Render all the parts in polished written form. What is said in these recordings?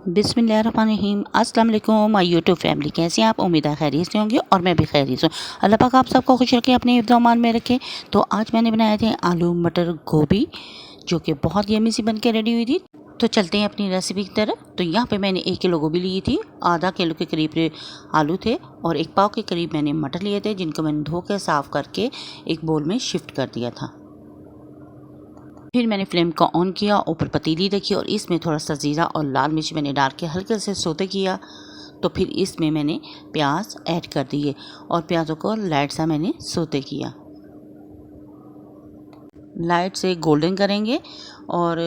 बिस्मिल्लाहिर्रहमानिर्रहीम। अस्सलाम वालेकुम माय यूट्यूब फैमिली, कैसे हैं आप? उम्मीद है खैरियत से होंगे और मैं भी खैरियत से हूँ। अल्लाह पाक आप सबको खुश रखे, अपने हिफ्ज़ अमान में रखे। तो आज मैंने बनाए थे आलू मटर गोभी, जो कि बहुत यम्मी सी बन के रेडी हुई थी। तो चलते हैं अपनी रेसिपी की तरफ। तो यहाँ पे मैंने 1 किलो गोभी ली थी, आधा किलो के करीब आलू थे और 1 पाव के करीब मैंने मटर लिए थे, जिनको मैंने धो के साफ़ करके एक बोल में शिफ्ट कर दिया था। फिर मैंने फ्लेम को ऑन किया, ऊपर पतीली रखी और इसमें थोड़ा सा ज़ीरा और लाल मिर्च मैंने डाल के हल्के से सौते किया। तो फिर इसमें मैंने प्याज ऐड कर दिए और प्याज़ों को लाइट सा मैंने सौते किया। लाइट से गोल्डन करेंगे और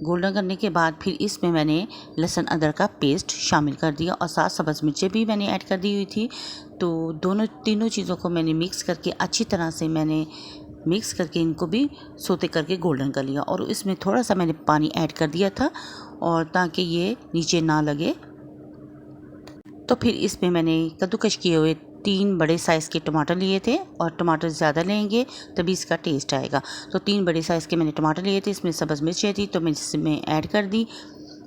गोल्डन करने के बाद फिर इसमें मैंने लहसुन अदरक का पेस्ट शामिल कर दिया और 7 सब्ज़ मिर्चें भी मैंने ऐड कर दी हुई थी। तो तीनों चीज़ों को मैंने मिक्स करके अच्छी तरह से मैंने मिक्स करके इनको भी सोते करके गोल्डन कर लिया और इसमें थोड़ा सा मैंने पानी ऐड कर दिया था और ताकि ये नीचे ना लगे। तो फिर इसमें मैंने कद्दूकश किए हुए 3 बड़े साइज़ के टमाटर लिए थे और टमाटर ज़्यादा लेंगे तभी इसका टेस्ट आएगा। तो 3 बड़े साइज़ के मैंने टमाटर लिए थे, इसमें सब्ज़ मिर्चें थी तो मैं इसमें ऐड कर दी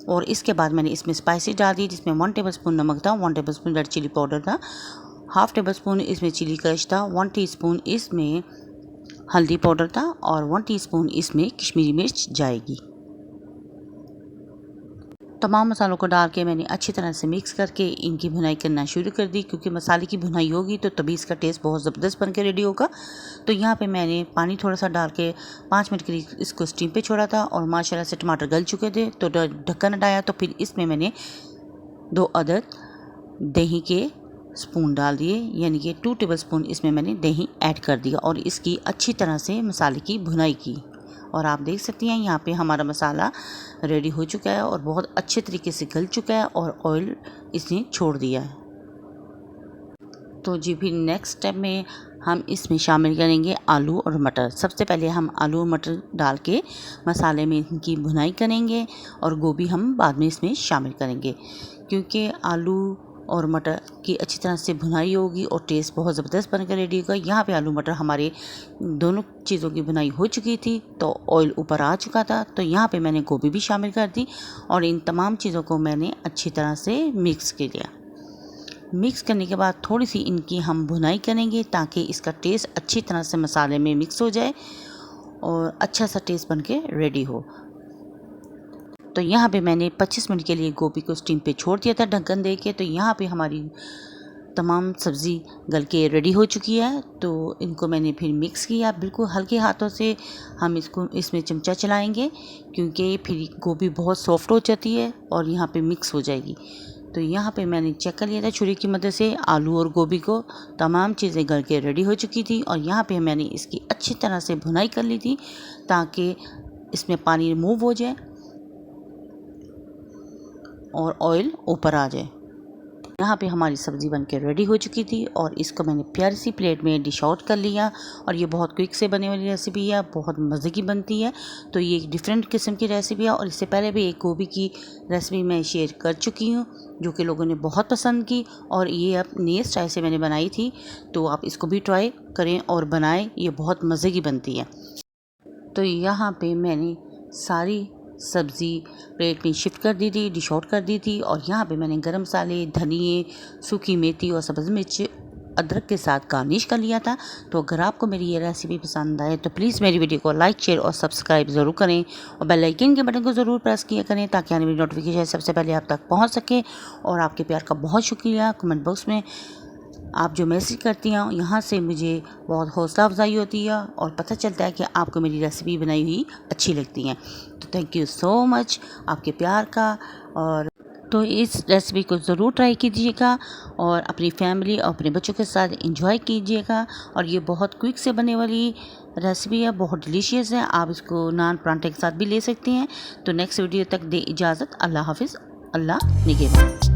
और इसके बाद मैंने इसमें स्पाइसेस डाल दी, जिसमें 1 टेबलस्पून नमक था, 1 टेबलस्पून रेड चिली पाउडर था, हाफ़ टेबलस्पून इसमें चिली क्रश था, 1 टीस्पून इसमें हल्दी पाउडर था और 1 टीस्पून इसमें कश्मीरी मिर्च जाएगी। तमाम मसालों को डाल के मैंने अच्छी तरह से मिक्स करके इनकी भुनाई करना शुरू कर दी, क्योंकि मसाले की भुनाई होगी तो तभी इसका टेस्ट बहुत ज़बरदस्त बन के रेडी होगा। तो यहाँ पे मैंने पानी थोड़ा सा डाल के 5 मिनट के लिए इसको स्टीम पे छोड़ा था और माशाल्लाह से टमाटर गल चुके थे। तो ढक्कन हटाया तो फिर इसमें मैंने 2 अदद दही के स्पून डाल दिए, यानी कि 2 टेबलस्पून इसमें मैंने दही ऐड कर दिया और इसकी अच्छी तरह से मसाले की भुनाई की। और आप देख सकती हैं यहाँ पे हमारा मसाला रेडी हो चुका है और बहुत अच्छे तरीके से गल चुका है और ऑयल इसने छोड़ दिया है। तो जी फिर नेक्स्ट स्टेप में हम इसमें शामिल करेंगे आलू और मटर। सबसे पहले हम आलू और मटर डाल के मसाले में इनकी भुनाई करेंगे और गोभी हम बाद में इसमें शामिल करेंगे, क्योंकि आलू और मटर की अच्छी तरह से भुनाई होगी और टेस्ट बहुत ज़बरदस्त बनकर रेडी होगा। यहाँ पे आलू मटर हमारे दोनों चीज़ों की भुनाई हो चुकी थी तो ऑयल ऊपर आ चुका था। तो यहाँ पे मैंने गोभी भी शामिल कर दी और इन तमाम चीज़ों को मैंने अच्छी तरह से मिक्स कर लिया। मिक्स करने के बाद थोड़ी सी इनकी हम भुनाई करेंगे ताकि इसका टेस्ट अच्छी तरह से मसाले में मिक्स हो जाए और अच्छा सा टेस्ट बन के रेडी हो। तो यहाँ पे मैंने 25 मिनट के लिए गोभी को स्टीम पे छोड़ दिया था ढक्कन दे के। तो यहाँ पे हमारी तमाम सब्ज़ी गल के रेडी हो चुकी है। तो इनको मैंने फिर मिक्स किया, बिल्कुल हल्के हाथों से हम इसमें चमचा चलाएंगे, क्योंकि फिर गोभी बहुत सॉफ्ट हो जाती है और यहाँ पे मिक्स हो जाएगी। तो यहाँ पे मैंने चेक कर लिया था छुरी की मदद से, आलू और गोभी को तमाम चीज़ें गल के रेडी हो चुकी थी और यहाँ पे मैंने इसकी अच्छी तरह से भुनाई कर ली थी ताकि इसमें पानी रिमूव हो जाए और ऑयल ऊपर आ जाए। यहाँ पे हमारी सब्ज़ी बनके रेडी हो चुकी थी और इसको मैंने प्यारी सी प्लेट में डिश आउट कर लिया। और ये बहुत क्विक से बनने वाली रेसिपी है, बहुत मज़े की बनती है। तो ये एक डिफरेंट किस्म की रेसिपी है और इससे पहले भी एक गोभी की रेसिपी मैं शेयर कर चुकी हूँ, जो कि लोगों ने बहुत पसंद की और ये अब नए स्टाइल से मैंने बनाई थी। तो आप इसको भी ट्राई करें और बनाएं, ये बहुत मज़े की बनती है। तो यहाँ पे मैंने सारी सब्ज़ी प्लेट में शिफ्ट कर दी थी, डिश आउट कर दी थी और यहाँ पे मैंने गरम मसाले, धनिए, सूखी मेथी और सब्ज़ मिर्च अदरक के साथ गार्निश कर लिया था। तो अगर आपको मेरी ये रेसिपी पसंद आए तो प्लीज़ मेरी वीडियो को लाइक, शेयर और सब्सक्राइब ज़रूर करें और बेल आइकन के बटन को ज़रूर प्रेस किया करें ताकि आने वाली नोटिफिकेशन सबसे पहले आप तक पहुँच सके। और आपके प्यार का बहुत शुक्रिया। कमेंट बॉक्स में आप जो मैसेज करती हैं यहाँ से मुझे बहुत हौसला अफजाई होती है और पता चलता है कि आपको मेरी रेसिपी बनाई हुई अच्छी लगती हैं। तो थैंक यू सो मच आपके प्यार का। और तो इस रेसिपी को ज़रूर ट्राई कीजिएगा और अपनी फैमिली और अपने बच्चों के साथ एंजॉय कीजिएगा। और ये बहुत क्विक से बनने वाली रेसिपी है, बहुत डिलीशियस है। आप इसको नान परांठे के साथ भी ले सकते हैं। तो नेक्स्ट वीडियो तक दे इजाज़त। अल्लाह हाफिज़, अल्लाह निगहबान।